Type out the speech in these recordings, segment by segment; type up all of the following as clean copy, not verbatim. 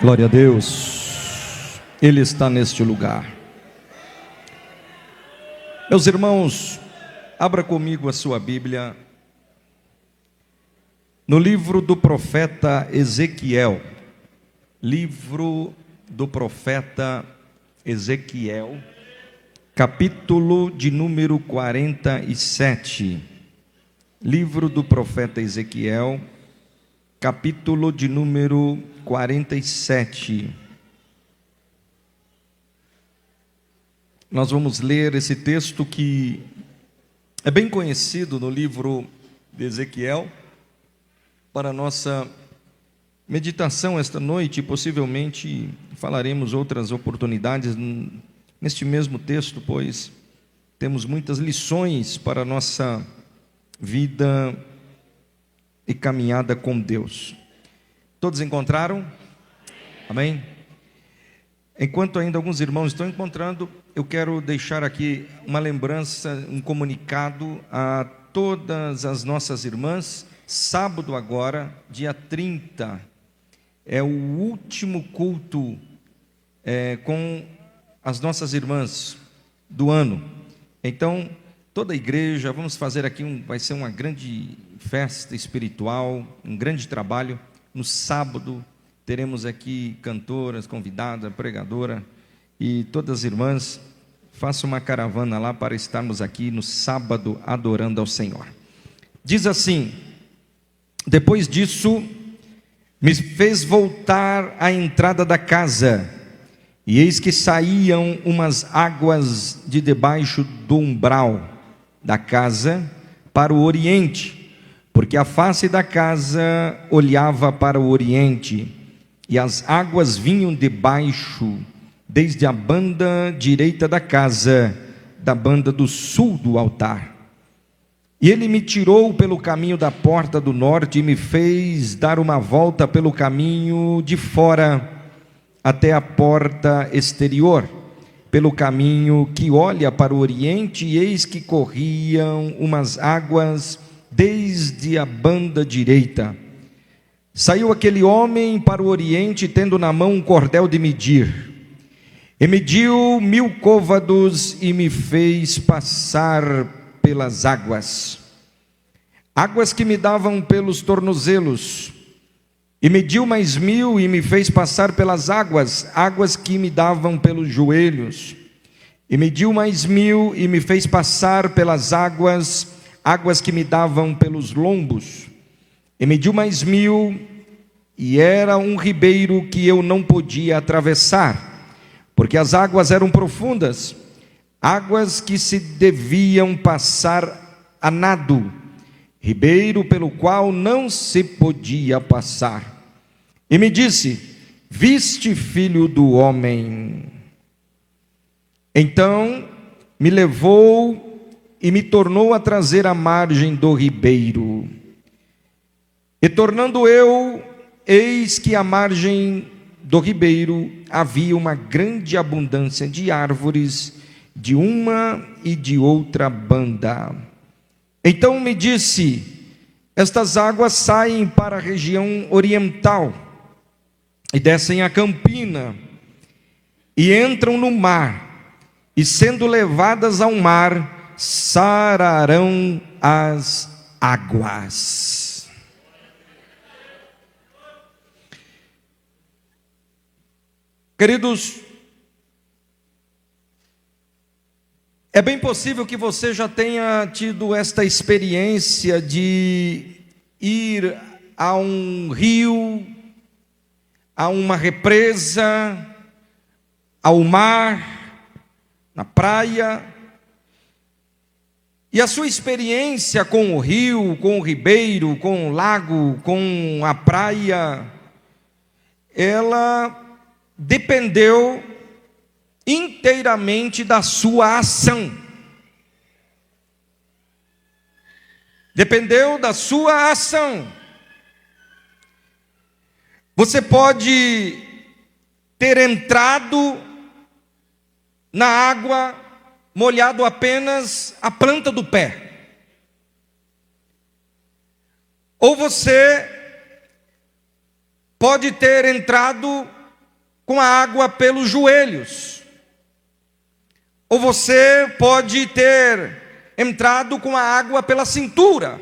Glória a Deus, Ele está neste lugar. Meus irmãos, abra comigo a sua Bíblia no livro do profeta Ezequiel. Livro do profeta Ezequiel, capítulo de número 47. Livro do profeta Ezequiel, capítulo de número 47. Nós vamos ler esse texto que é bem conhecido no livro de Ezequiel, para nossa meditação esta noite. Possivelmente falaremos outras oportunidades neste mesmo texto, pois temos muitas lições para a nossa vida e caminhada com Deus. Todos encontraram? Amém? Enquanto ainda alguns irmãos estão encontrando, eu quero deixar aqui uma lembrança, um comunicado a todas as nossas irmãs. Sábado agora, dia 30, é o último culto com as nossas irmãs do ano. Então, toda a igreja, vamos fazer aqui, vai ser uma grande festa espiritual, um grande trabalho. No sábado, teremos aqui cantoras, convidada, pregadora, e todas as irmãs, façam uma caravana lá para estarmos aqui no sábado adorando ao Senhor. Diz assim: depois disso, me fez voltar à entrada da casa, e eis que saíam umas águas de debaixo do umbral da casa para o oriente, porque a face da casa olhava para o oriente, e as águas vinham debaixo, desde a banda direita da casa, da banda do sul do altar. E ele me tirou pelo caminho da porta do norte, e me fez dar uma volta pelo caminho de fora, até a porta exterior, pelo caminho que olha para o oriente, e eis que corriam umas águas desde a banda direita. Saiu aquele homem para o oriente, tendo na mão um cordel de medir, e mediu 1000 côvados, e me fez passar pelas águas que me davam pelos tornozelos, e mediu mais 1000, e me fez passar pelas águas que me davam pelos joelhos, e mediu mais 1000, e me fez passar pelas águas que me davam pelos lombos, e mediu mais 1000, e era um ribeiro que eu não podia atravessar, porque as águas eram profundas, águas que se deviam passar a nado, ribeiro pelo qual não se podia passar. E me disse: viste, filho do homem? Então me levou e me tornou a trazer à margem do ribeiro. E tornando eu, eis que à margem do ribeiro havia uma grande abundância de árvores, de uma e de outra banda. Então me disse: estas águas saem para a região oriental, e descem a campina, e entram no mar, e sendo levadas ao mar, sararão as águas. Queridos, é bem possível que você já tenha tido esta experiência de ir a um rio, a uma represa, ao mar, na praia, e a sua experiência com o rio, com o ribeiro, com o lago, com a praia, ela dependeu inteiramente da sua ação. Dependeu da sua ação. Você pode ter entrado na água molhado apenas a planta do pé, ou você pode ter entrado com a água pelos joelhos. Ou você pode ter entrado com a água pela cintura.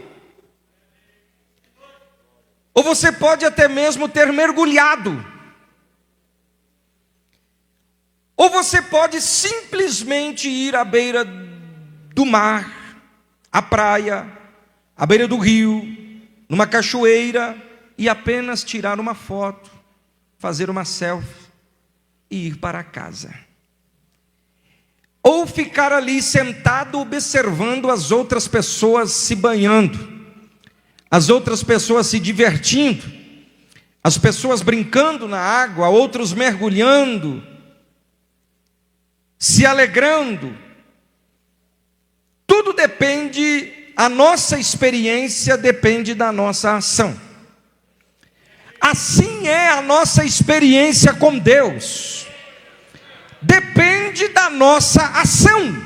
Ou você pode até mesmo ter mergulhado. Ou você pode simplesmente ir à beira do mar, à praia, à beira do rio, numa cachoeira, e apenas tirar uma foto, fazer uma selfie e ir para casa. Ou ficar ali sentado observando as outras pessoas se banhando, as outras pessoas se divertindo, as pessoas brincando na água, outros mergulhando, se alegrando. Tudo depende, a nossa experiência depende da nossa ação. Assim é a nossa experiência com Deus. Depende da nossa ação.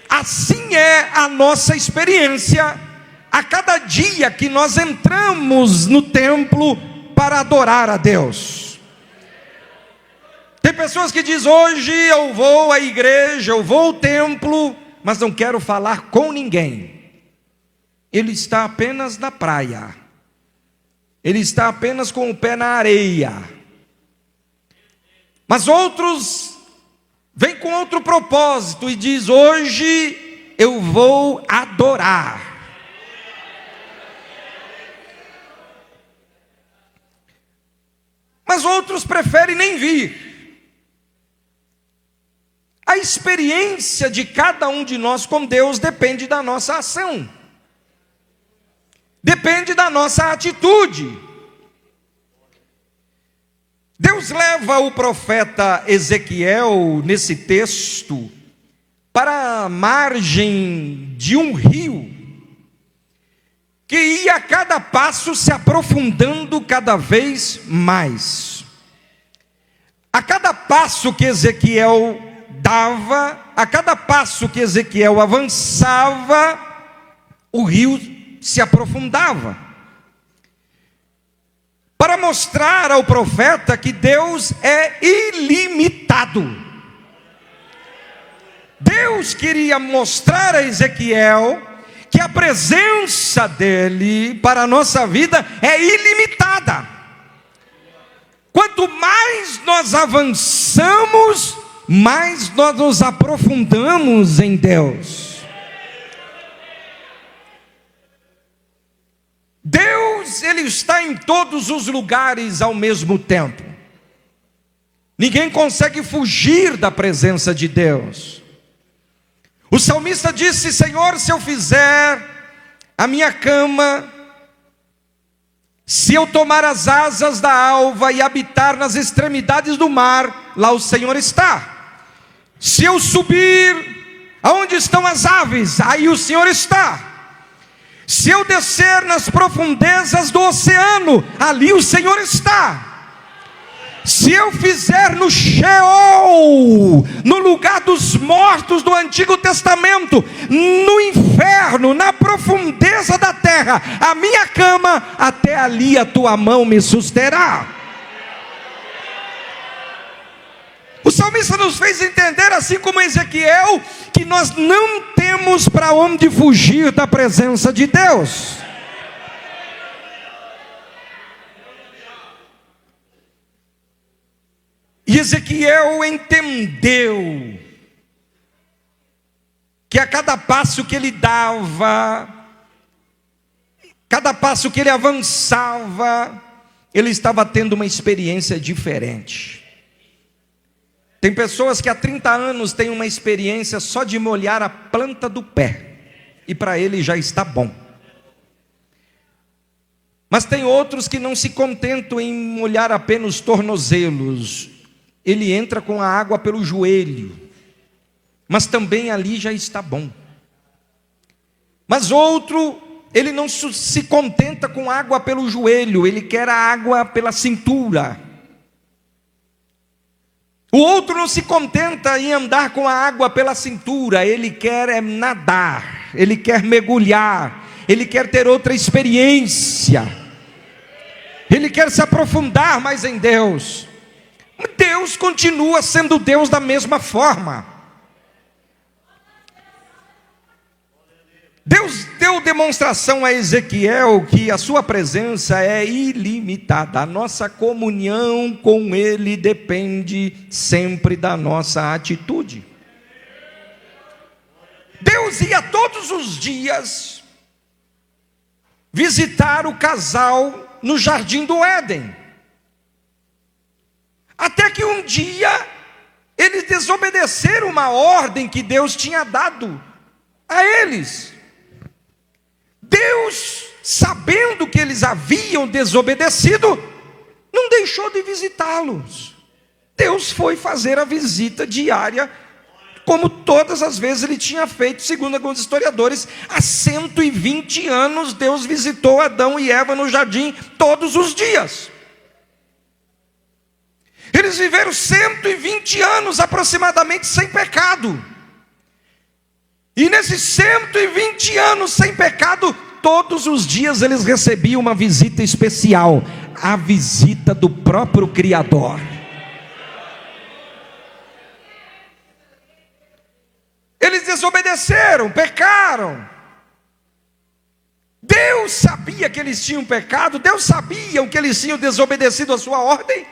Assim é a nossa experiência a cada dia que nós entramos no templo para adorar a Deus. Tem pessoas que dizem: hoje eu vou à igreja, eu vou ao templo, mas não quero falar com ninguém. Ele está apenas na praia. Ele está apenas com o pé na areia. Mas outros vêm com outro propósito e diz: hoje eu vou adorar. Mas outros preferem nem vir. A experiência de cada um de nós com Deus depende da nossa ação. Depende da nossa atitude. Deus leva o profeta Ezequiel, nesse texto, para a margem de um rio, que ia a cada passo se aprofundando cada vez mais. A cada passo que Ezequiel dava, a cada passo que Ezequiel avançava, o rio se aprofundava, para mostrar ao profeta que Deus é ilimitado. Deus queria mostrar a Ezequiel que a presença dele para a nossa vida é ilimitada. Quanto mais nós avançamos, mais nós nos aprofundamos em Deus. Deus, Ele está em todos os lugares ao mesmo tempo. Ninguém consegue fugir da presença de Deus. O salmista disse: Senhor, se eu fizer a minha cama, se eu tomar as asas da alva e habitar nas extremidades do mar, lá o Senhor está. Se eu subir aonde estão as aves, aí o Senhor está. Se eu descer nas profundezas do oceano, ali o Senhor está. Se eu fizer no Sheol, no lugar dos mortos do Antigo Testamento, no inferno, na profundeza da terra, a minha cama, até ali a tua mão me susterá. O salmista nos fez entender, assim como Ezequiel, que nós não temos para onde fugir da presença de Deus. E Ezequiel entendeu que a cada passo que ele dava, cada passo que ele avançava, ele estava tendo uma experiência diferente. Tem pessoas que há 30 anos têm uma experiência só de molhar a planta do pé, e para ele já está bom. Mas tem outros que não se contentam em molhar apenas os tornozelos. Ele entra com a água pelo joelho, mas também ali já está bom. Mas outro, ele não se contenta com água pelo joelho, ele quer a água pela cintura. O outro não se contenta em andar com a água pela cintura, ele quer nadar, ele quer mergulhar, ele quer ter outra experiência, ele quer se aprofundar mais em Deus. Deus continua sendo Deus da mesma forma. Deus deu demonstração a Ezequiel que a sua presença é ilimitada. A nossa comunhão com Ele depende sempre da nossa atitude. Deus ia todos os dias visitar o casal no jardim do Éden. Até que um dia eles desobedeceram uma ordem que Deus tinha dado a eles. Deus, sabendo que eles haviam desobedecido, não deixou de visitá-los. Deus foi fazer a visita diária, como todas as vezes ele tinha feito, segundo alguns historiadores. Há 120 anos Deus visitou Adão e Eva no jardim todos os dias. Eles viveram 120 anos aproximadamente sem pecado. E nesses 120 anos sem pecado, todos os dias eles recebiam uma visita especial, a visita do próprio Criador. Eles desobedeceram, pecaram. Deus sabia que eles tinham pecado, Deus sabia que eles tinham desobedecido a sua ordem.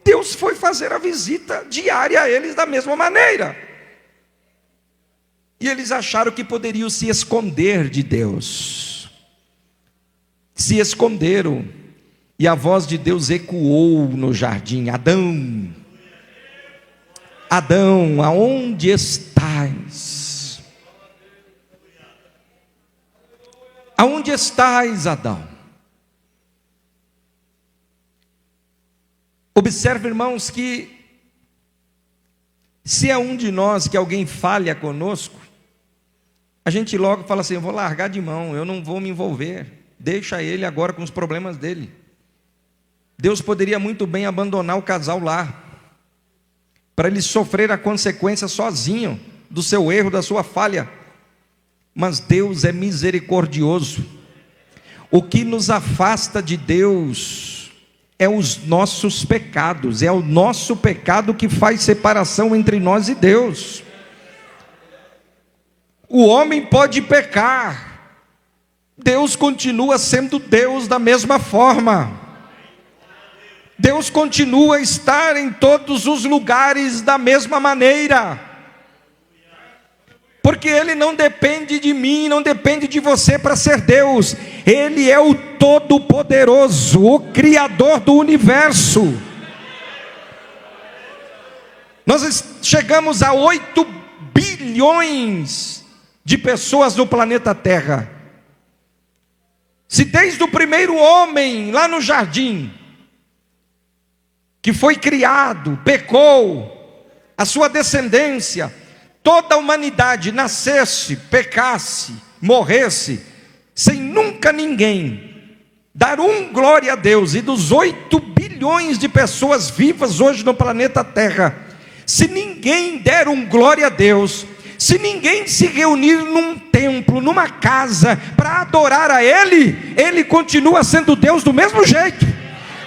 Deus foi fazer a visita diária a eles da mesma maneira. E eles acharam que poderiam se esconder de Deus. Se esconderam. E a voz de Deus ecoou no jardim: Adão, Adão, aonde estás? Aonde estás, Adão? Observe, irmãos, que se é um de nós que alguém falha conosco, a gente logo fala assim: eu vou largar de mão, eu não vou me envolver, deixa ele agora com os problemas dele. Deus poderia muito bem abandonar o casal lá, para ele sofrer a consequência sozinho do seu erro, da sua falha. Mas Deus é misericordioso. O que nos afasta de Deus é os nossos pecados, é o nosso pecado que faz separação entre nós e Deus. O homem pode pecar, Deus continua sendo Deus da mesma forma. Deus continua a estar em todos os lugares da mesma maneira. Porque Ele não depende de mim, não depende de você para ser Deus. Ele é o Todo-Poderoso, o Criador do universo. Nós chegamos a 8 bilhões de pessoas no planeta Terra. Se desde o primeiro homem, lá no jardim, que foi criado, pecou, a sua descendência, toda a humanidade nascesse, pecasse, morresse, sem nunca ninguém dar glória a Deus, e dos 8 bilhões de pessoas vivas hoje no planeta Terra, se ninguém der glória a Deus, se ninguém se reunir num templo, numa casa, para adorar a Ele, Ele continua sendo Deus do mesmo jeito.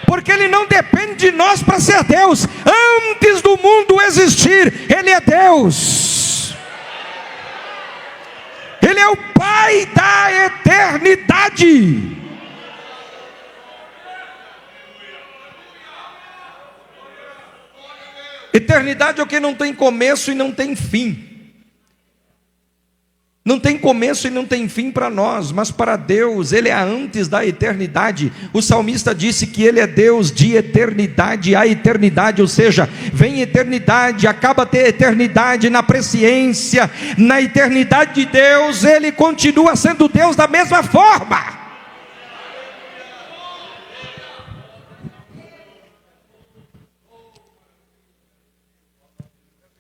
Porque Ele não depende de nós para ser Deus. Antes do mundo existir, Ele é Deus. Ele é o Pai da eternidade. Eternidade é o que não tem começo e não tem fim. Não tem começo e não tem fim para nós, mas para Deus, Ele é antes da eternidade. O salmista disse que Ele é Deus de eternidade a eternidade, ou seja, vem eternidade, acaba ter eternidade na presciência, na eternidade de Deus, Ele continua sendo Deus da mesma forma.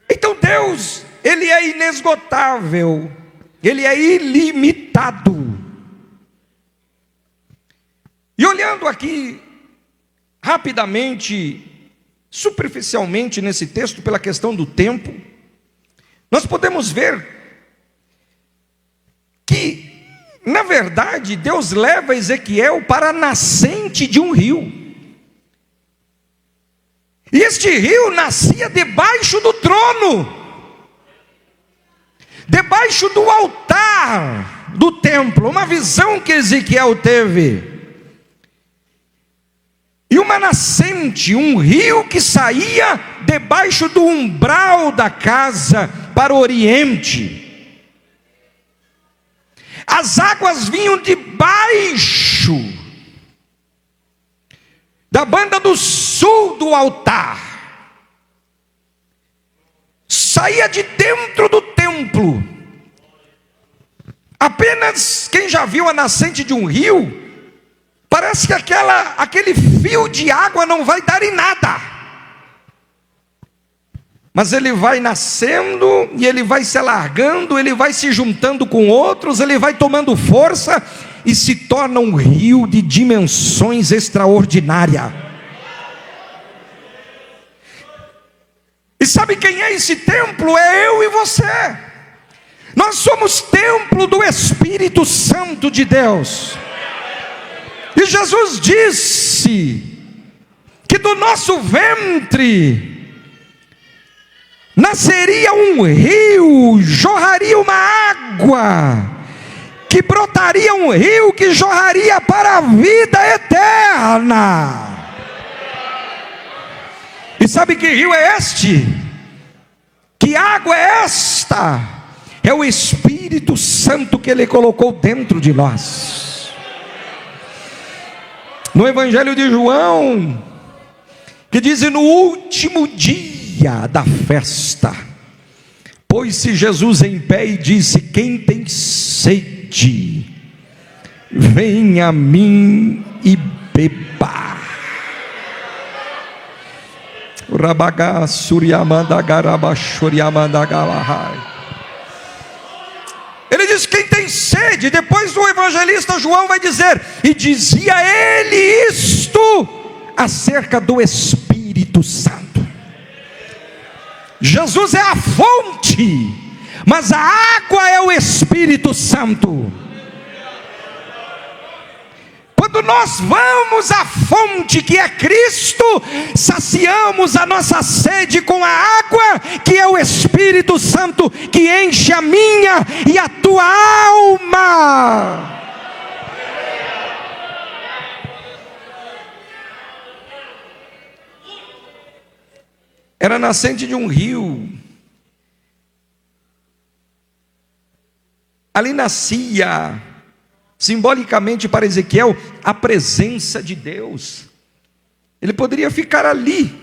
Então Deus, Ele é inesgotável, Ele é ilimitado. E olhando aqui, rapidamente, superficialmente nesse texto, pela questão do tempo, nós podemos ver que, na verdade, Deus leva Ezequiel para a nascente de um rio. E este rio nascia debaixo do trono, debaixo do altar do templo. Uma visão que Ezequiel teve. E uma nascente, um rio que saía debaixo do umbral da casa para o oriente. As águas vinham de baixo da banda do sul do altar, saía de dentro do templo. Apenas quem já viu a nascente de um rio, parece que aquele fio de água não vai dar em nada, mas ele vai nascendo e ele vai se alargando, ele vai se juntando com outros, ele vai tomando força e se torna um rio de dimensões extraordinárias. E sabe quem é esse templo? É eu e você. Nós somos templo do Espírito Santo de Deus. E Jesus disse que do nosso ventre nasceria um rio, jorraria uma água, que brotaria um rio que jorraria para a vida eterna. E sabe que rio é este? Que água é esta? É o Espírito Santo que Ele colocou dentro de nós. No Evangelho de João, que diz: no último dia da festa, pôs-se Jesus em pé e disse: quem tem sede, venha a mim e beba. Ele diz: quem tem sede. Depois o evangelista João vai dizer: e dizia ele isto acerca do Espírito Santo. Jesus é a fonte, mas a água é o Espírito Santo. Quando nós vamos à fonte que é Cristo, saciamos a nossa sede com a água que é o Espírito Santo, que enche a minha e a tua alma. Era a nascente de um rio. Ali nascia, simbolicamente para Ezequiel, a presença de Deus. Ele poderia ficar ali,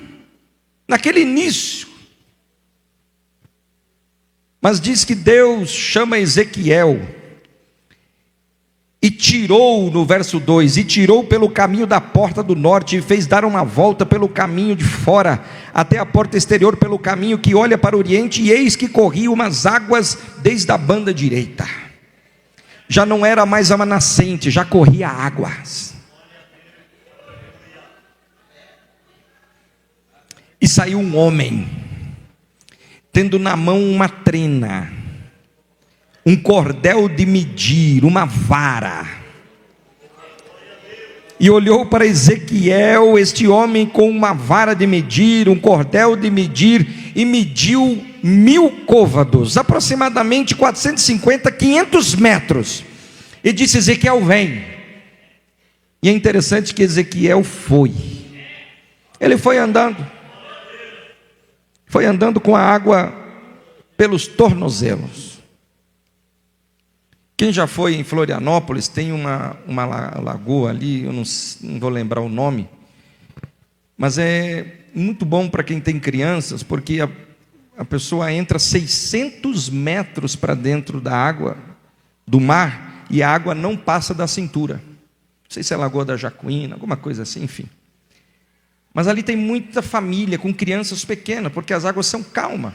naquele início. Mas diz que Deus chama Ezequiel e tirou, no verso 2, e tirou pelo caminho da porta do norte, e fez dar uma volta pelo caminho de fora, até a porta exterior, pelo caminho que olha para o oriente, e eis que corriam umas águas desde a banda direita. Já não era mais uma nascente, já corria águas. E saiu um homem, tendo na mão uma trena, um cordel de medir, uma vara. E olhou para Ezequiel, este homem com uma vara de medir, um cordel de medir, e mediu 1000 côvados, aproximadamente 450, 500 metros. E disse: Ezequiel, vem. E é interessante que Ezequiel foi. Ele foi andando com a água pelos tornozelos. Quem já foi em Florianópolis, tem uma lagoa ali, eu não vou lembrar o nome, mas é muito bom para quem tem crianças, porque a pessoa entra 600 metros para dentro da água, do mar, e a água não passa da cintura. Não sei se é a Lagoa da Jacuína, alguma coisa assim, enfim. Mas ali tem muita família com crianças pequenas, porque as águas são calmas.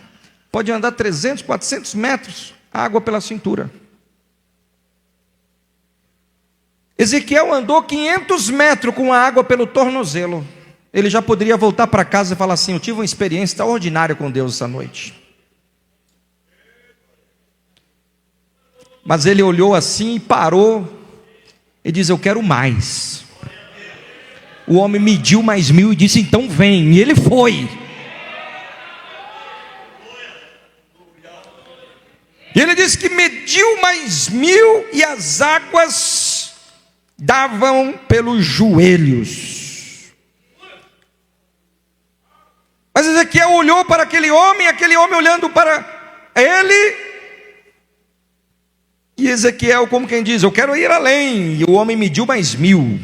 Pode andar 300, 400 metros, água pela cintura. Ezequiel andou 500 metros com a água pelo tornozelo. Ele já poderia voltar para casa e falar assim: eu tive uma experiência extraordinária com Deus essa noite. Mas ele olhou assim e parou e diz: eu quero mais. O homem mediu mais 1000 e disse: então vem. E ele foi. E ele disse que mediu mais 1000 e as águas davam pelos joelhos. Mas Ezequiel olhou para aquele homem olhando para ele. E Ezequiel, como quem diz, eu quero ir além. E o homem mediu mais 1000.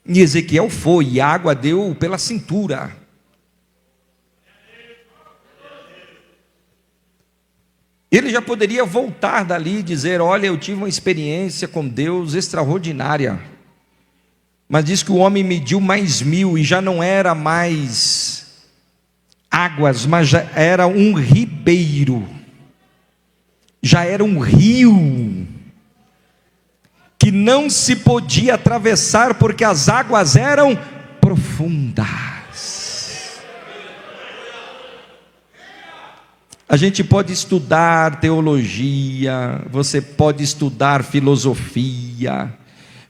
E Ezequiel foi, e a água deu pela cintura. Ele já poderia voltar dali e dizer: olha, eu tive uma experiência com Deus extraordinária. Mas diz que o homem mediu mais 1000 e já não era mais águas, mas já era um ribeiro. Já era um rio que não se podia atravessar porque as águas eram profundas. A gente pode estudar teologia, você pode estudar filosofia,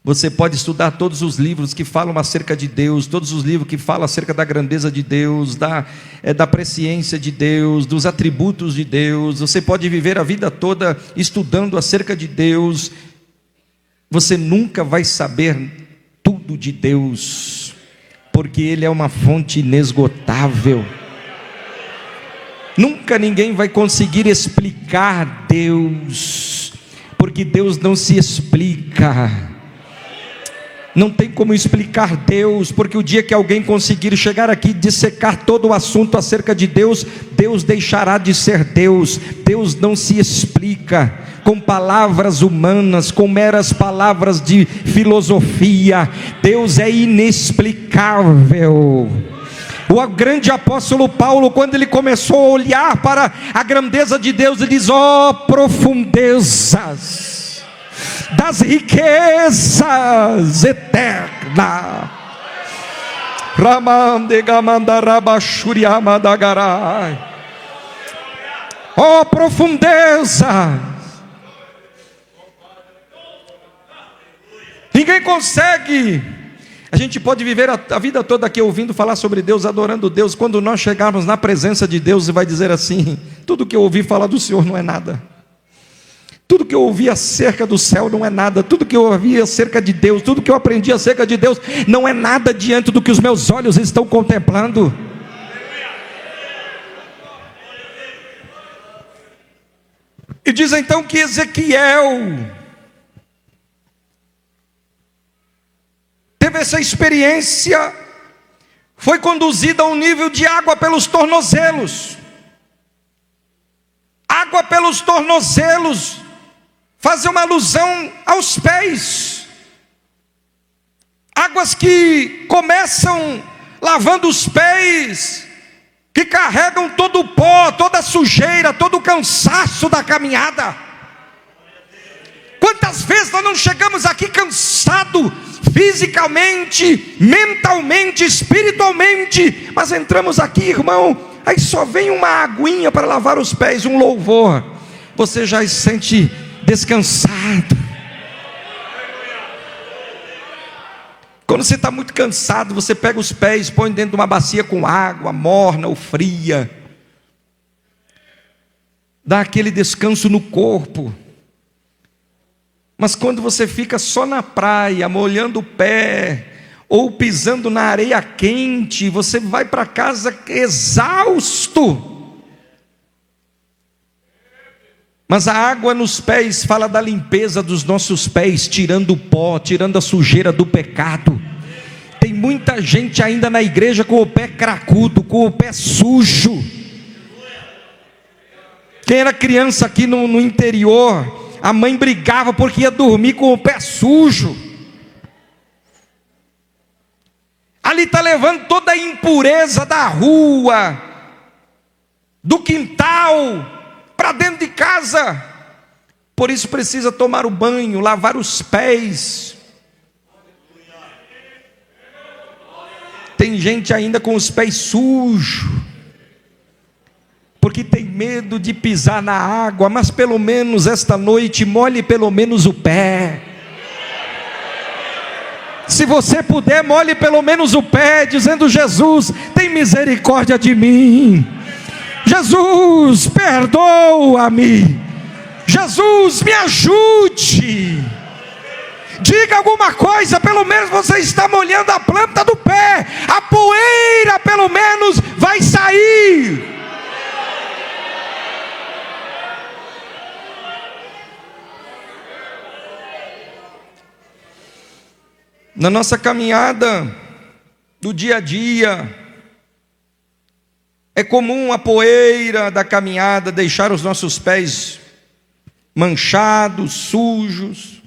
você pode estudar todos os livros que falam acerca de Deus, todos os livros que falam acerca da grandeza de Deus, da presciência de Deus, dos atributos de Deus. Você pode viver a vida toda estudando acerca de Deus. Você nunca vai saber tudo de Deus, porque Ele é uma fonte inesgotável. Nunca ninguém vai conseguir explicar Deus, porque Deus não se explica. Não tem como explicar Deus, porque o dia que alguém conseguir chegar aqui e dissecar todo o assunto acerca de Deus, Deus deixará de ser Deus. Deus não se explica com palavras humanas, com meras palavras de filosofia. Deus é inexplicável. O grande apóstolo Paulo, quando ele começou a olhar para a grandeza de Deus, ele diz: ó profundezas das riquezas eternas, ó profundeza. Ninguém consegue. A gente pode viver a vida toda aqui ouvindo falar sobre Deus, adorando Deus. Quando nós chegarmos na presença de Deus, e vai dizer assim: tudo que eu ouvi falar do Senhor não é nada. Tudo que eu ouvi acerca do céu não é nada. Tudo que eu ouvi acerca de Deus, tudo que eu aprendi acerca de Deus, não é nada diante do que os meus olhos estão contemplando. E diz então que Ezequiel teve essa experiência, foi conduzido a um nível de água pelos tornozelos. Água pelos tornozelos faz uma alusão aos pés. Águas que começam lavando os pés, que carregam todo o pó, toda a sujeira, todo o cansaço da caminhada. Quantas vezes nós não chegamos aqui cansado, fisicamente, mentalmente, espiritualmente, mas entramos aqui, irmão, aí só vem uma aguinha para lavar os pés, um louvor, você já se sente descansado. Quando você está muito cansado, você pega os pés, põe dentro de uma bacia com água morna ou fria, dá aquele descanso no corpo. Mas quando você fica só na praia, molhando o pé, ou pisando na areia quente, você vai para casa exausto. Mas a água nos pés fala da limpeza dos nossos pés, tirando o pó, tirando a sujeira do pecado. Tem muita gente ainda na igreja com o pé cracudo, com o pé sujo. Quem era criança aqui no interior, a mãe brigava porque ia dormir com o pé sujo. Ali está levando toda a impureza da rua, do quintal, para dentro de casa. Por isso precisa tomar o banho, lavar os pés. Tem gente ainda com os pés sujos, porque tem medo de pisar na água. Mas pelo menos esta noite molhe pelo menos o pé. se você puder, molhe pelo menos o pé, dizendo: Jesus, tem misericórdia de mim. Jesus, perdoa-me. Jesus, me ajude. Diga alguma coisa, pelo menos você está molhando a planta do pé. A poeira pelo menos vai sair. Na nossa caminhada do dia a dia, é comum a poeira da caminhada deixar os nossos pés manchados, sujos.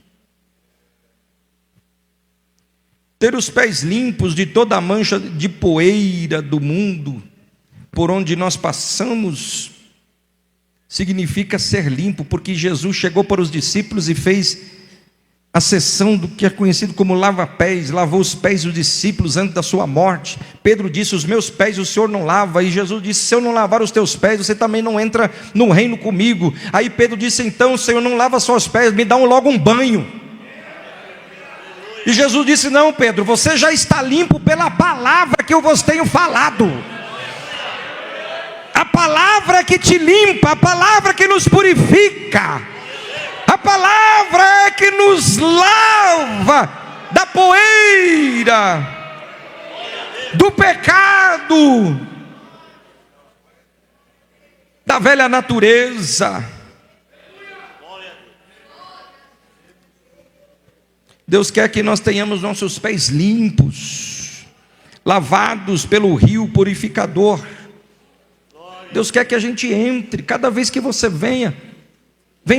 Ter os pés limpos de toda a mancha de poeira do mundo por onde nós passamos significa ser limpo, porque Jesus chegou para os discípulos e fez a sessão do que é conhecido como lava-pés, lavou os pés dos discípulos antes da sua morte. Pedro disse: os meus pés o Senhor não lava. E Jesus disse: se eu não lavar os teus pés, você também não entra no reino comigo. Aí Pedro disse: então, Senhor, não lava só os pés, me dá logo um banho. E Jesus disse: não, Pedro, você já está limpo pela palavra que eu vos tenho falado. A palavra que te limpa, a palavra que nos purifica, a palavra é que nos lava da poeira, do pecado, da velha natureza. Deus quer que nós tenhamos nossos pés limpos, lavados pelo rio purificador. Deus quer que a gente entre, cada vez que você vem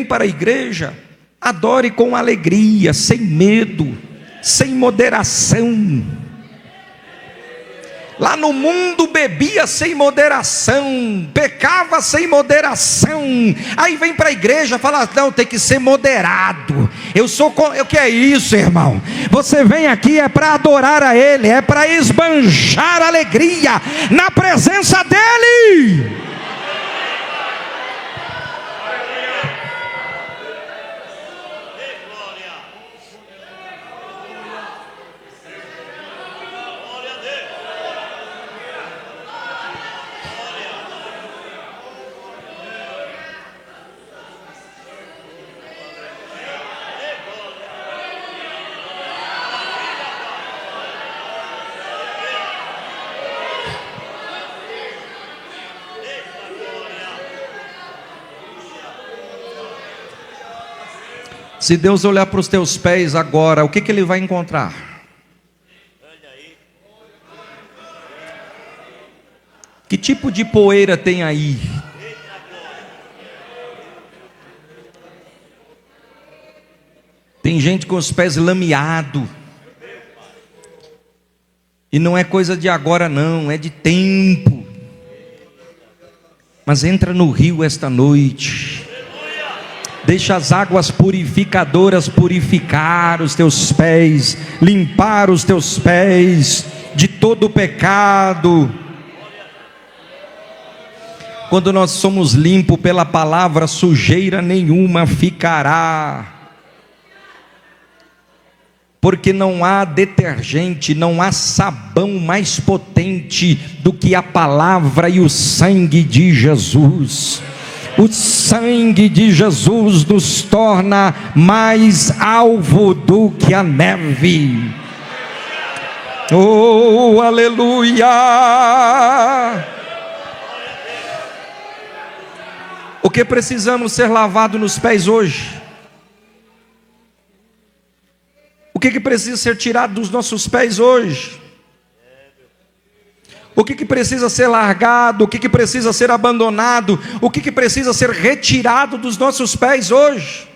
para a igreja, adore com alegria, sem medo, sem moderação. Lá no mundo bebia sem moderação, pecava sem moderação. Aí vem para a igreja e fala: não, tem que ser moderado. O que é isso, irmão? Você vem aqui é para adorar a Ele, é para esbanjar alegria na presença dEle. Se Deus olhar para os teus pés agora, o que Ele vai encontrar? Que tipo de poeira tem aí? Tem gente com os pés lameados. E não é coisa de agora não, é de tempo. Mas entra no rio esta noite. Deixa as águas purificadoras purificar os teus pés, limpar os teus pés de todo o pecado. Quando nós somos limpos pela palavra, sujeira nenhuma ficará. Porque não há detergente, não há sabão mais potente do que a palavra e o sangue de Jesus. O sangue de Jesus nos torna mais alvo do que a neve. Oh, aleluia! O que precisamos ser lavado nos pés hoje? O que precisa ser tirado dos nossos pés hoje? O que precisa ser largado? O que precisa ser abandonado? O que precisa ser retirado dos nossos pés hoje?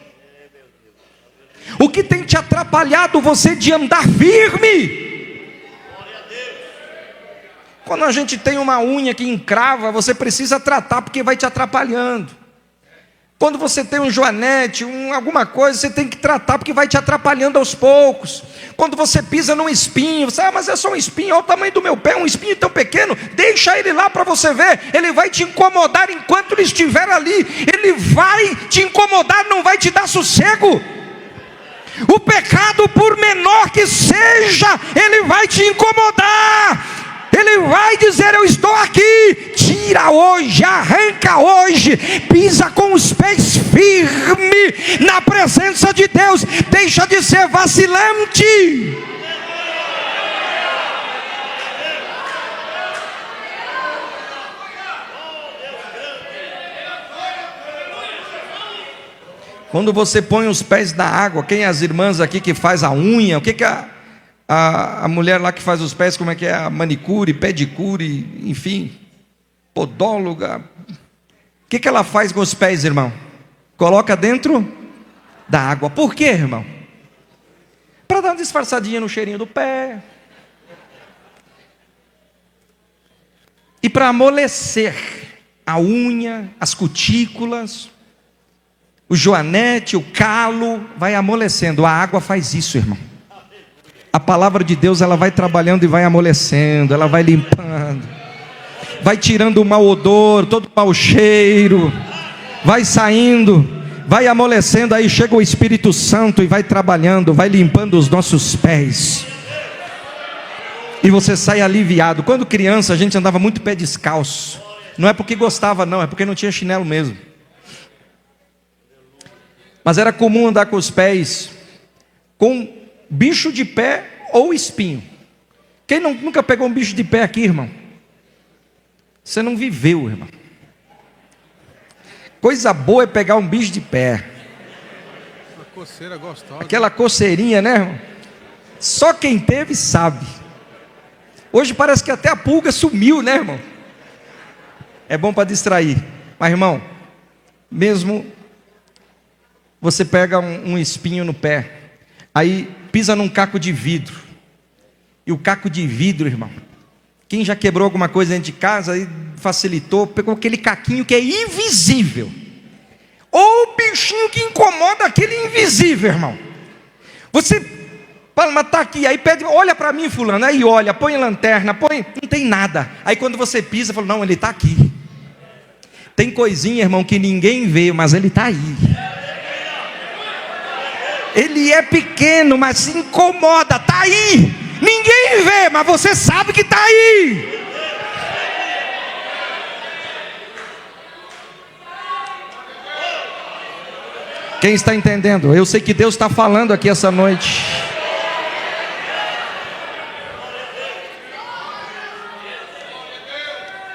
O que tem te atrapalhado você de andar firme? Quando a gente tem uma unha que encrava, você precisa tratar porque vai te atrapalhando. Quando você tem um joanete, alguma coisa, você tem que tratar porque vai te atrapalhando aos poucos. Quando você pisa num espinho, você, mas é só um espinho, olha o tamanho do meu pé, um espinho tão pequeno, deixa ele lá para você ver, ele vai te incomodar enquanto ele estiver ali, ele vai te incomodar, não vai te dar sossego. O pecado, por menor que seja, ele vai te incomodar. Ele vai dizer: eu estou aqui. Tira hoje, arranca hoje, pisa com os pés firme na presença de Deus. Deixa de ser vacilante. Quando você põe os pés na água, quem é as irmãs aqui que faz a unha? O que a mulher lá que faz os pés, como é que é? A manicure, pedicure, enfim, podóloga. O que ela faz com os pés, irmão? Coloca dentro da água. Por quê, irmão? Para dar uma disfarçadinha no cheirinho do pé. E para amolecer a unha, as cutículas, o joanete, o calo, vai amolecendo. A água faz isso, irmão. A palavra de Deus, ela vai trabalhando e vai amolecendo, ela vai limpando, vai tirando o mau odor, todo o mau cheiro, vai saindo, vai amolecendo. Aí chega o Espírito Santo e vai trabalhando, vai limpando os nossos pés, e você sai aliviado. Quando criança a gente andava muito pé descalço, não é porque gostava não, é porque não tinha chinelo mesmo. Mas era comum andar com os pés com bicho de pé ou espinho. Quem nunca pegou um bicho de pé aqui, irmão? Você não viveu, irmão. Coisa boa é pegar um bicho de pé. Uma coceira gostosa. Aquela coceirinha, né, irmão? Só quem teve sabe. Hoje parece que até a pulga sumiu, né, irmão? É bom para distrair. Mas, irmão, mesmo você pega um espinho no pé, aí pisa num caco de vidro, e o caco de vidro, irmão, quem já quebrou alguma coisa dentro de casa, aí facilitou, pegou aquele caquinho que é invisível, ou o bichinho que incomoda aquele invisível, irmão. Você fala: mas tá aqui, aí pede: olha para mim, fulano. Aí olha, põe lanterna, põe, não tem nada. Aí quando você pisa, fala: não, ele está aqui. Tem coisinha, irmão, que ninguém vê, mas ele está aí. Ele é pequeno, mas se incomoda, está aí. Ninguém vê, mas você sabe que está aí. Quem está entendendo? Eu sei que Deus está falando aqui essa noite.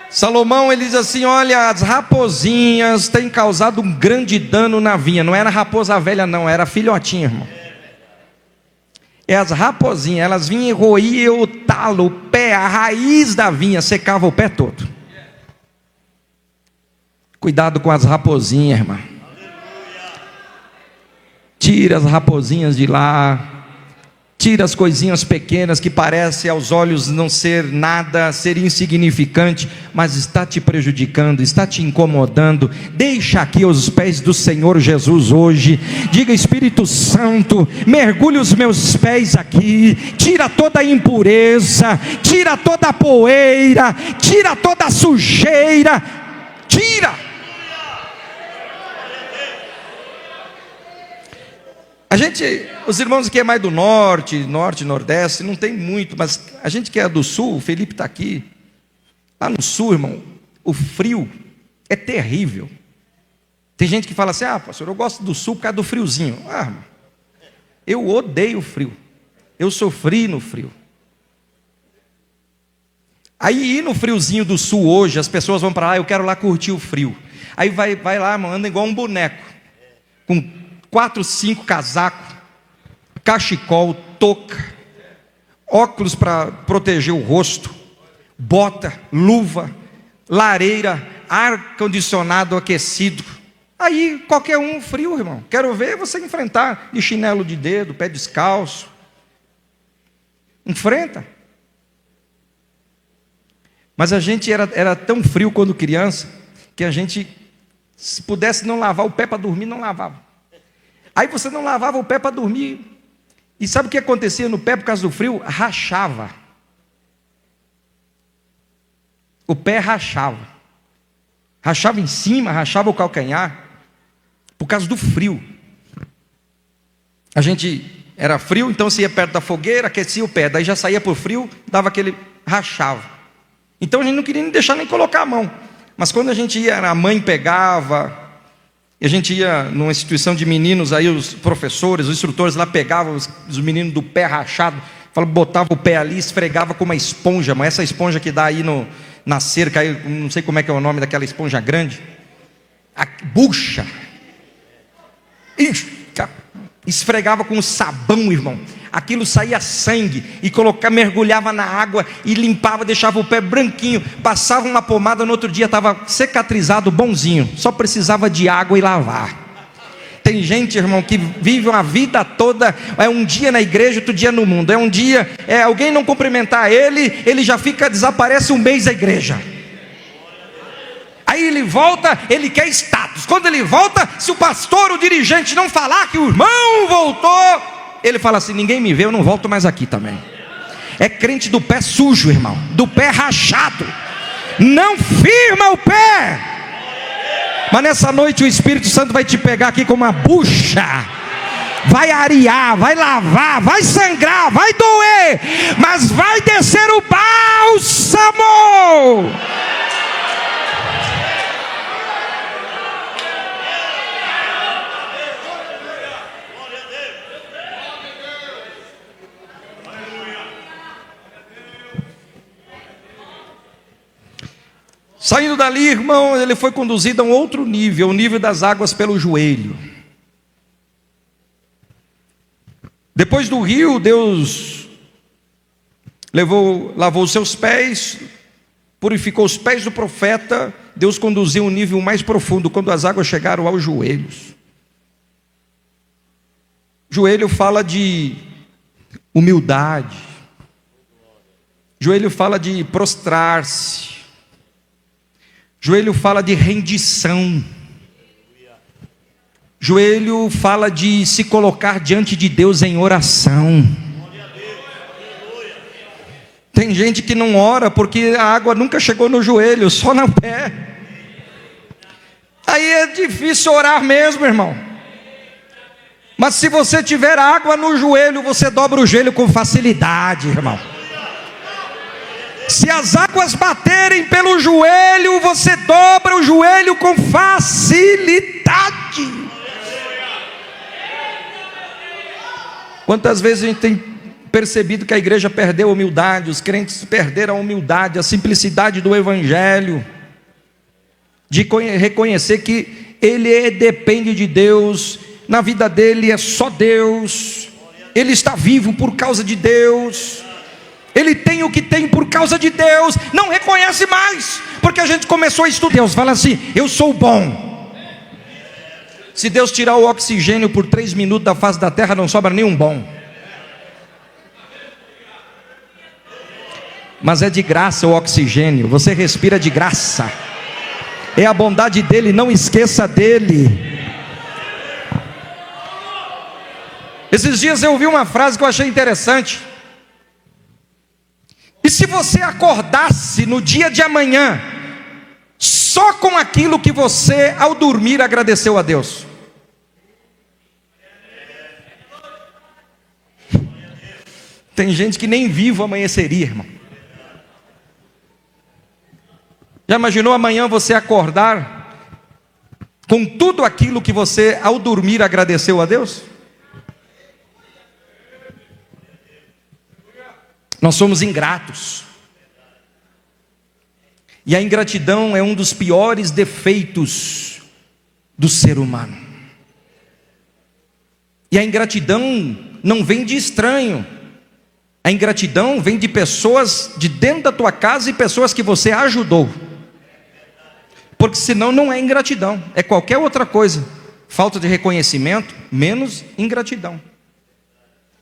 Salomão, ele diz assim: olha, as raposinhas têm causado um grande dano na vinha. Não era raposa velha não, era filhotinha, irmão. É as raposinhas, elas vinham e roíam o talo, o pé, a raiz da vinha, secava o pé todo. Cuidado com as raposinhas, irmão. Tira as raposinhas de lá. Tira as coisinhas pequenas que parecem aos olhos não ser nada, ser insignificante, mas está te prejudicando, está te incomodando. Deixa aqui aos pés do Senhor Jesus hoje. Diga: Espírito Santo, mergulhe os meus pés aqui, tira toda a impureza, tira toda a poeira, tira toda a sujeira, tira. A gente, os irmãos que é mais do norte, nordeste, não tem muito, mas a gente que é do sul, o Felipe está aqui, lá no sul, irmão, o frio é terrível. Tem gente que fala assim: ah, pastor, eu gosto do sul por causa do friozinho. Ah, irmão, eu odeio o frio, eu sofri no frio. Aí ir no friozinho do sul hoje, as pessoas vão para lá: eu quero lá curtir o frio. Aí vai lá, irmão, anda igual um boneco, com 4, 5 casacos, cachecol, touca, óculos para proteger o rosto, bota, luva, lareira, ar condicionado aquecido. Aí qualquer um frio, irmão. Quero ver você enfrentar de chinelo de dedo, pé descalço. Enfrenta. Mas a gente era tão frio quando criança, que a gente, se pudesse não lavar o pé para dormir, não lavava. Aí você não lavava o pé para dormir. E sabe o que acontecia no pé por causa do frio? Rachava. O pé rachava. Rachava em cima, rachava o calcanhar, por causa do frio. A gente era frio, então você ia perto da fogueira, aquecia o pé, daí já saía por frio, dava aquele rachava. Então a gente não queria nem deixar nem colocar a mão. Mas quando a gente ia, a mãe pegava, e a gente ia numa instituição de meninos, aí os professores, os instrutores lá pegavam os meninos do pé rachado, botava o pé ali, esfregava com uma esponja, mas essa esponja que dá aí na cerca, aí, não sei como é que é o nome daquela esponja grande, a bucha. Esfregava com sabão, irmão. Aquilo saía sangue e mergulhava na água e limpava, deixava o pé branquinho, passava uma pomada, no outro dia estava cicatrizado, bonzinho, só precisava de água e lavar. Tem gente, irmão, que vive uma vida toda, é um dia na igreja, outro dia no mundo, é um dia, alguém não cumprimentar ele já desaparece um mês da igreja. Aí ele volta, ele quer status. Quando ele volta, se o pastor, o dirigente não falar que o irmão voltou, ele fala assim: ninguém me vê, eu não volto mais aqui também. É crente do pé sujo, irmão, do pé rachado, não firma o pé. Mas nessa noite o Espírito Santo vai te pegar aqui com uma bucha, vai arear, vai lavar, vai sangrar, vai doer, mas vai descer o bálsamo. Saindo dali, irmão, ele foi conduzido a um outro nível, o nível das águas pelo joelho. Depois do rio, Deus lavou os seus pés, purificou os pés do profeta. Deus conduziu um nível mais profundo, quando as águas chegaram aos joelhos. Joelho fala de humildade. Joelho fala de prostrar-se. Joelho fala de rendição. Joelho fala de se colocar diante de Deus em oração. Tem gente que não ora porque a água nunca chegou no joelho, só no pé. Aí é difícil orar mesmo, irmão. Mas se você tiver água no joelho, você dobra o joelho com facilidade, irmão. Se as águas baterem pelo joelho, você dobra o joelho com facilidade. Quantas vezes a gente tem percebido que a igreja perdeu a humildade, os crentes perderam a humildade, a simplicidade do evangelho, de reconhecer que ele depende de Deus, na vida dele é só Deus, ele está vivo por causa de Deus, ele tem o que tem por causa de Deus, não reconhece mais, porque a gente começou a estudar. Deus fala assim: eu sou bom. Se Deus tirar o oxigênio por 3 minutos da face da terra, não sobra nenhum bom. Mas é de graça o oxigênio, você respira de graça, é a bondade dele, não esqueça dele. Esses dias eu ouvi uma frase que eu achei interessante. E se você acordasse no dia de amanhã só com aquilo que você ao dormir agradeceu a Deus? Tem gente que nem vivo amanheceria, irmão. Já imaginou amanhã você acordar com tudo aquilo que você ao dormir agradeceu a Deus? Nós somos ingratos. E a ingratidão é um dos piores defeitos do ser humano. E a ingratidão não vem de estranho. A ingratidão vem de pessoas de dentro da tua casa e pessoas que você ajudou. Porque senão não é ingratidão, é qualquer outra coisa. Falta de reconhecimento, menos ingratidão.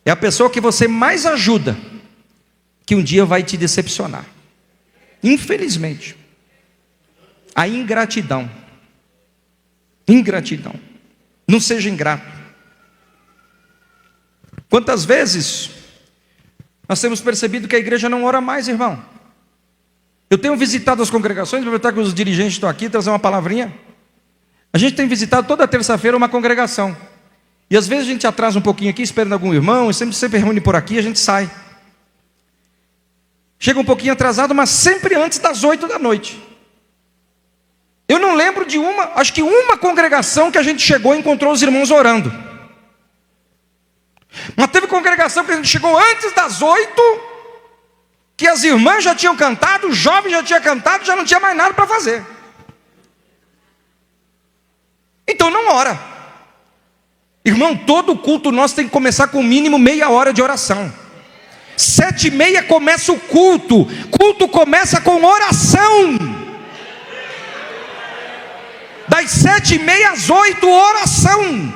É a pessoa que você mais ajuda que um dia vai te decepcionar. Infelizmente. A ingratidão. Ingratidão. Não seja ingrato. Quantas vezes nós temos percebido que a igreja não ora mais, irmão? Eu tenho visitado as congregações, aproveitar que os dirigentes estão aqui, trazer uma palavrinha. A gente tem visitado toda terça-feira uma congregação. E às vezes a gente atrasa um pouquinho aqui, esperando algum irmão, e sempre reúne por aqui, a gente sai. Chega um pouquinho atrasado, mas sempre antes das 8 da noite. Eu não lembro de acho que uma congregação que a gente chegou e encontrou os irmãos orando. Mas teve congregação que a gente chegou antes das 8, que as irmãs já tinham cantado, os jovens já tinham cantado, já não tinha mais nada para fazer. Então não ora. Irmão, todo culto nosso tem que começar com o mínimo meia hora de oração. 7h30 começa o culto. Culto começa com oração. Das 7h30 às 8, oração.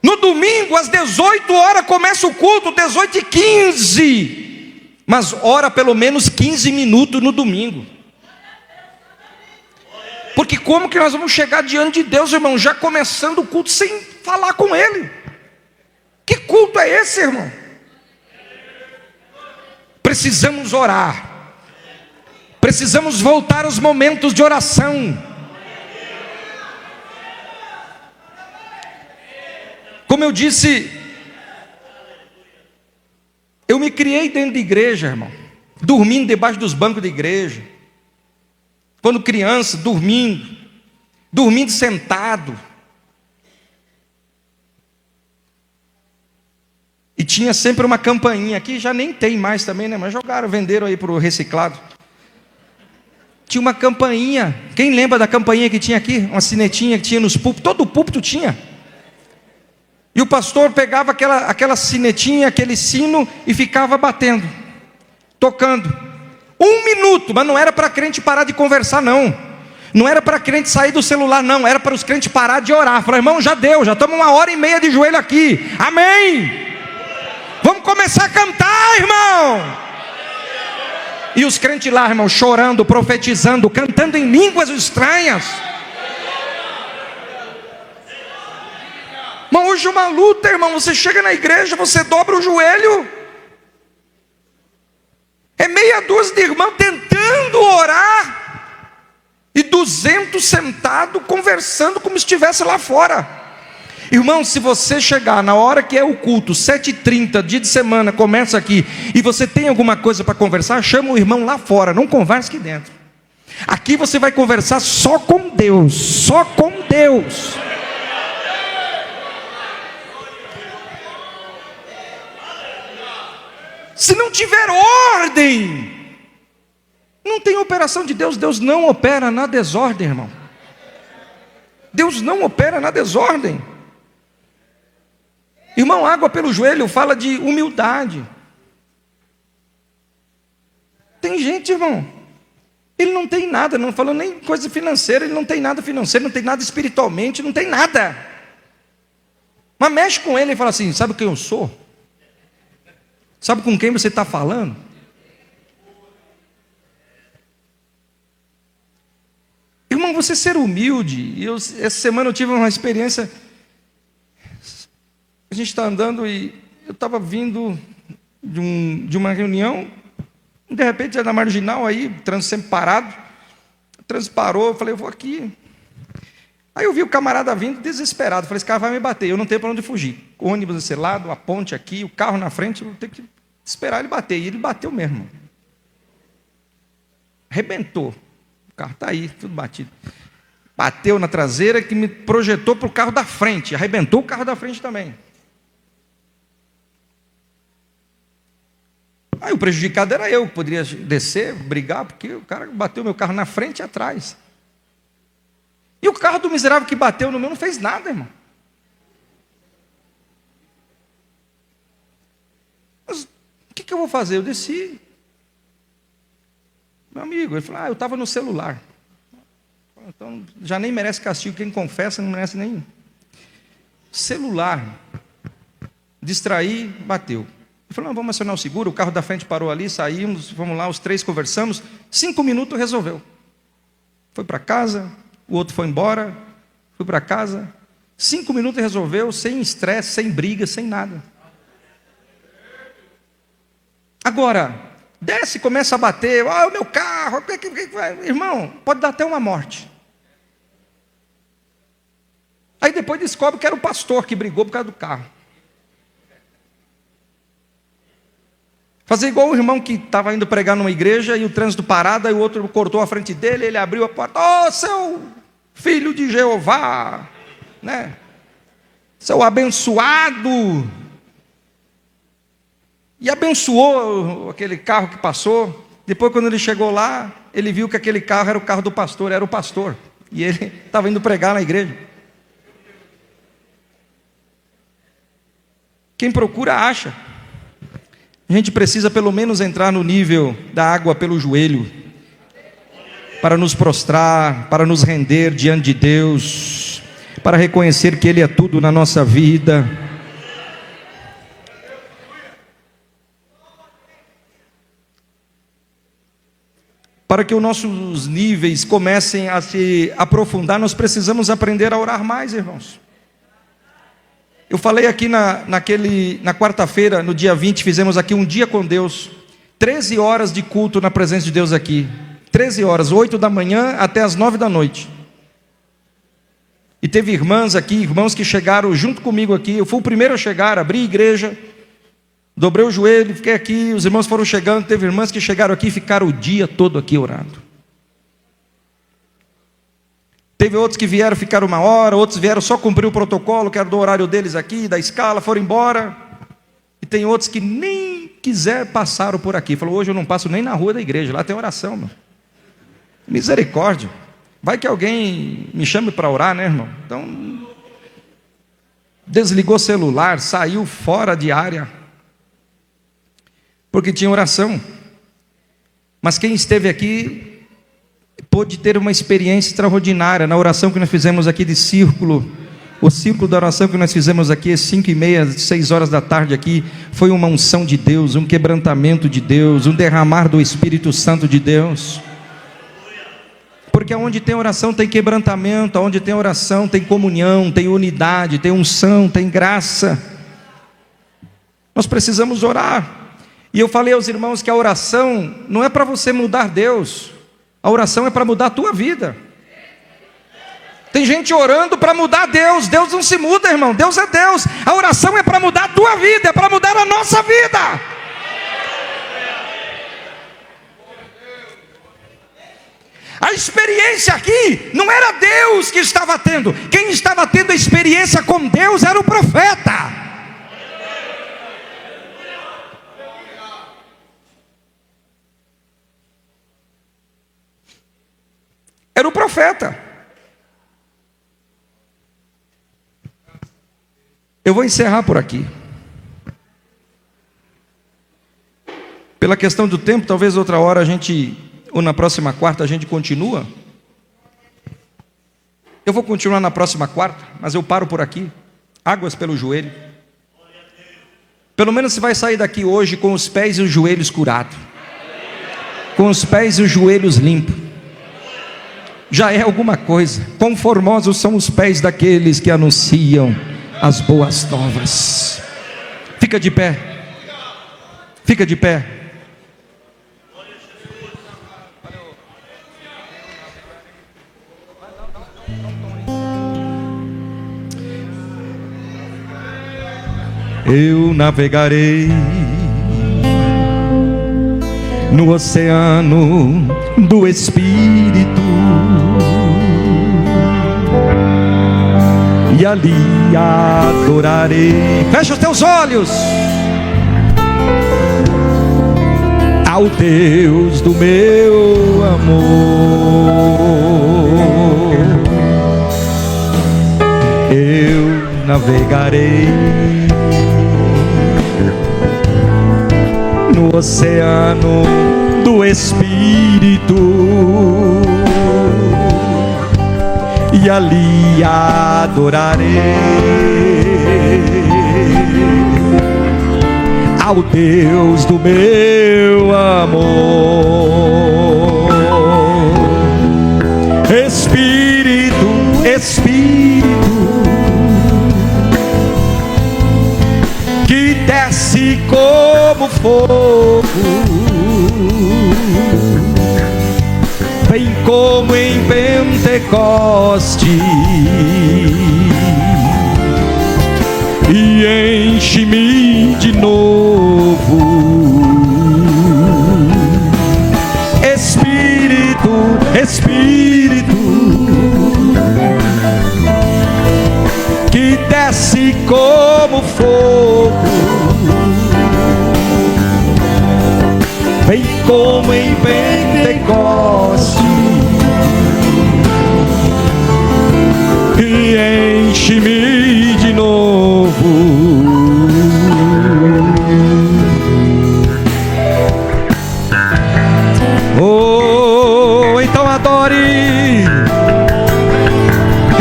No domingo, às 18 horas, começa o culto, 18h15. Mas ora pelo menos 15 minutos no domingo. Porque como que nós vamos chegar diante de Deus, irmão, já começando o culto sem falar com Ele? Que culto é esse, irmão? Precisamos orar. Precisamos voltar aos momentos de oração. Como eu disse, eu me criei dentro de igreja, irmão, dormindo debaixo dos bancos da igreja. Quando criança, dormindo sentado. E tinha sempre uma campainha, aqui já nem tem mais também, né? Mas jogaram, venderam aí para o reciclado. Tinha uma campainha, quem lembra da campainha que tinha aqui? Uma sinetinha que tinha nos púlpitos, todo púlpito tinha. E o pastor pegava aquela sinetinha, aquele sino e ficava batendo, tocando. 1 minuto, mas não era para crente parar de conversar, não. Não era para crente sair do celular, não. Era para os crentes parar de orar. Falar, irmão, já deu, já estamos 1h30 de joelho aqui. Amém. Vamos começar a cantar, irmão. E os crentes lá, irmão, chorando, profetizando, cantando em línguas estranhas. Mas hoje é uma luta, irmão. Você chega na igreja, você dobra o joelho. É meia dúzia de irmãos tentando orar. E 200 sentados conversando como se estivesse lá fora. Irmão, se você chegar na hora que é o culto, 7h30, dia de semana, começa aqui, e você tem alguma coisa para conversar, chama o irmão lá fora, não converse aqui dentro. Aqui você vai conversar só com Deus, só com Deus. Se não tiver ordem, não tem operação de Deus. Deus não opera na desordem, irmão. Deus não opera na desordem. Irmão, água pelo joelho fala de humildade. Tem gente, irmão, ele não tem nada, não falando nem coisa financeira, ele não tem nada financeiro, não tem nada espiritualmente, não tem nada. Mas mexe com ele e fala assim, sabe quem eu sou? Sabe com quem você está falando? Irmão, você ser humilde. Essa semana eu tive uma experiência. A gente está andando e eu estava vindo de uma reunião. De repente, na marginal aí, o trânsito sempre parado. O trânsito parou, eu falei, eu vou aqui. Aí eu vi o camarada vindo desesperado. Falei, esse cara vai me bater, eu não tenho para onde fugir. O ônibus desse lado, a ponte aqui, o carro na frente, eu vou ter que esperar ele bater. E ele bateu mesmo. Arrebentou. O carro está aí, tudo batido. Bateu na traseira que me projetou para o carro da frente. Arrebentou o carro da frente também. Aí o prejudicado era eu, que poderia descer, brigar, porque o cara bateu meu carro na frente e atrás. E o carro do miserável que bateu no meu não fez nada, irmão. Mas o que eu vou fazer? Eu desci. Meu amigo, ele falou, eu estava no celular. Então já nem merece castigo, quem confessa não merece nem. Celular. Distraí, bateu. Ele falou, vamos acionar o seguro, o carro da frente parou ali, saímos, vamos lá, os 3 conversamos, 5 minutos resolveu. Foi para casa, o outro foi embora, fui para casa, 5 minutos resolveu, sem estresse, sem briga, sem nada. Agora, desce, começa a bater, o meu carro, irmão, pode dar até uma morte. Aí depois descobre que era o pastor que brigou por causa do carro. Fazer igual o irmão que estava indo pregar numa igreja e o trânsito parado, aí o outro cortou a frente dele, ele abriu a porta, ô seu filho de Jeová, né? Seu abençoado. E abençoou aquele carro que passou. Depois, quando ele chegou lá, ele viu que aquele carro era o carro do pastor, era o pastor. E ele estava indo pregar na igreja. Quem procura, acha. A gente precisa pelo menos entrar no nível da água pelo joelho, para nos prostrar, para nos render diante de Deus, para reconhecer que Ele é tudo na nossa vida. Para que os nossos níveis comecem a se aprofundar, nós precisamos aprender a orar mais, irmãos. Eu falei aqui na quarta-feira, no dia 20, fizemos aqui um dia com Deus, 13 horas de culto na presença de Deus aqui, 13 horas, 8 da manhã até as 9 da noite, e teve irmãs aqui, irmãos que chegaram junto comigo aqui, eu fui o primeiro a chegar, abri a igreja, dobrei o joelho, fiquei aqui, os irmãos foram chegando, teve irmãs que chegaram aqui e ficaram o dia todo aqui orando. Teve outros que vieram, ficaram 1 hora, outros vieram só cumprir o protocolo, que era do horário deles aqui, da escala, foram embora. E tem outros que nem quiser passaram por aqui. Falou, hoje eu não passo nem na rua da igreja, lá tem oração, meu. Misericórdia. Vai que alguém me chame para orar, né, irmão? Então, desligou o celular, saiu fora de área, porque tinha oração. Mas quem esteve aqui pôde ter uma experiência extraordinária na oração que nós fizemos aqui de círculo. O círculo da oração que nós fizemos aqui às 5h30, 6 horas da tarde aqui, foi uma unção de Deus, um quebrantamento de Deus, um derramar do Espírito Santo de Deus. Porque onde tem oração tem quebrantamento, onde tem oração tem comunhão, tem unidade, tem unção, tem graça. Nós precisamos orar. E eu falei aos irmãos que a oração não é para você mudar Deus, a oração é para mudar a tua vida. Tem gente orando para mudar Deus. Deus não se muda, irmão. Deus é Deus. A oração é para mudar a tua vida, é para mudar a nossa vida. A experiência aqui não era Deus que estava tendo. Quem estava tendo a experiência com Deus era o profeta. Era o profeta. Eu vou encerrar por aqui. Pela questão do tempo, talvez outra hora a gente, ou na próxima quarta a gente continua. Eu vou continuar na próxima quarta, mas eu paro por aqui. Águas pelo joelho. Pelo menos você vai sair daqui hoje com os pés e os joelhos curados, com os pés e os joelhos limpos. Já é alguma coisa. Quão formosos são os pés daqueles que anunciam as boas novas. Fica de pé. Fica de pé. Eu navegarei no oceano do Espírito, e ali adorarei. Fecha os teus olhos. Ao Deus do meu amor, eu navegarei no oceano do Espírito, e ali adorarei ao Deus do meu amor. Espírito, Espírito, que desce como fogo, vem como em Pentecostes, e enche-me de novo. Espírito, Espírito, que desce como fogo, vem como em Pentecoste e enche-me de novo. Oh, então adore,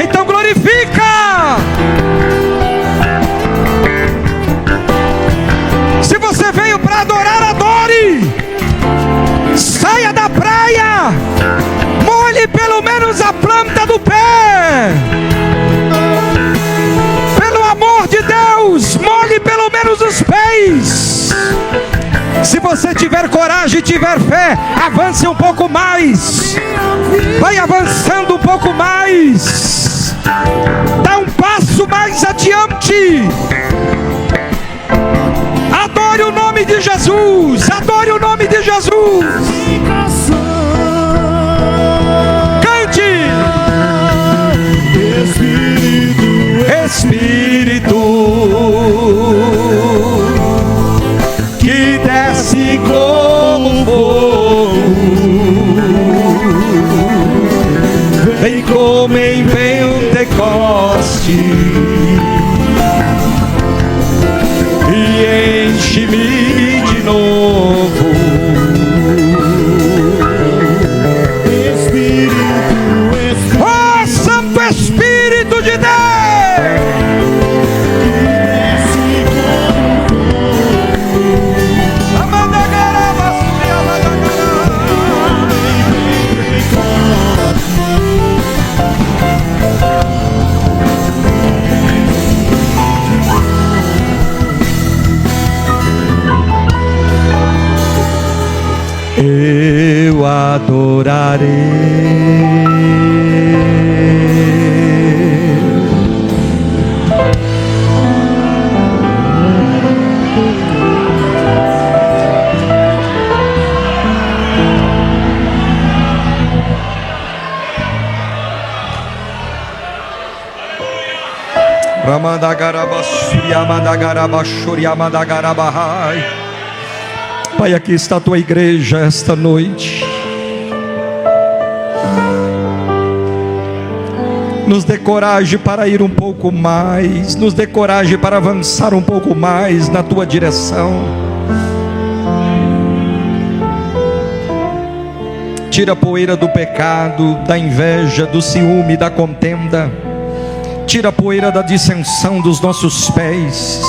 então glorifica. Se você veio para adorar, adore. Saia da praia, molhe pelo menos a planta do pé. Pelo amor de Deus, molhe pelo menos os pés. Se você tiver coragem e tiver fé, avance um pouco mais. Vai avançando um pouco mais. Dá um passo mais adiante. Adore o nome de Jesus. Adore o nome de Jesus. Cante. Espírito, que desce como fogo, vem como em Pentecoste e enche-me de novo. Espírito, oh Santo Espírito de Deus, eu adorarei. Pai, aqui está a tua igreja esta noite. Nos dê coragem para ir um pouco mais, nos dê coragem para avançar um pouco mais na tua direção. Tira a poeira do pecado, da inveja, do ciúme, da contenda. Tira a poeira da dissensão dos nossos pés.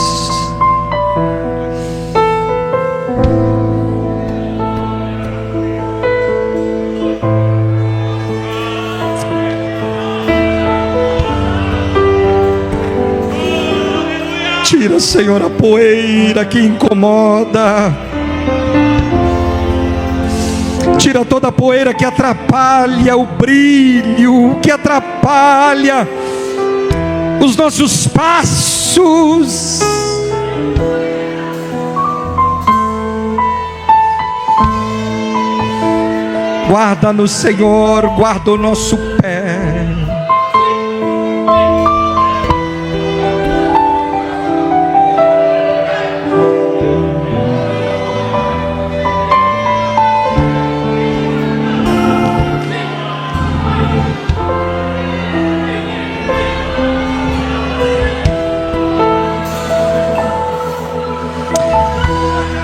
Tira, Senhor, a poeira que incomoda. Tira toda a poeira que atrapalha o brilho, que atrapalha os nossos passos. Guarda-nos, Senhor, guarda o nosso pé.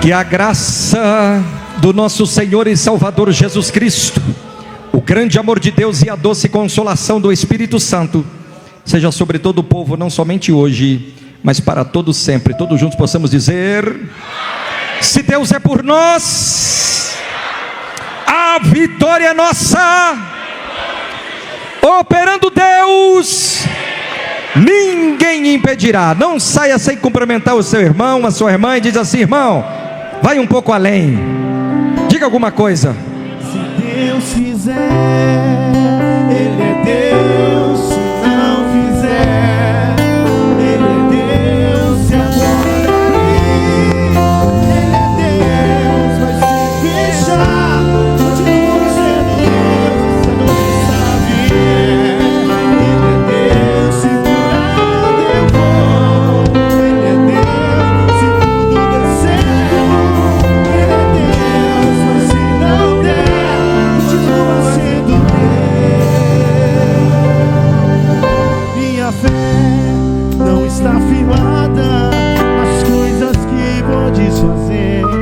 Que a graça do nosso Senhor e Salvador Jesus Cristo, o grande amor de Deus e a doce consolação do Espírito Santo seja sobre todo o povo, não somente hoje, mas para todos sempre. Todos juntos possamos dizer: se Deus é por nós, a vitória é nossa. Operando Deus, ninguém impedirá. Não saia sem cumprimentar o seu irmão, a sua irmã, e diz assim: irmão, vai um pouco além. Diga alguma coisa. Se Deus fizer, Ele é Deus. Se não fizer, Ele é Deus. Se a fé não está firmada nas coisas que podes fazer.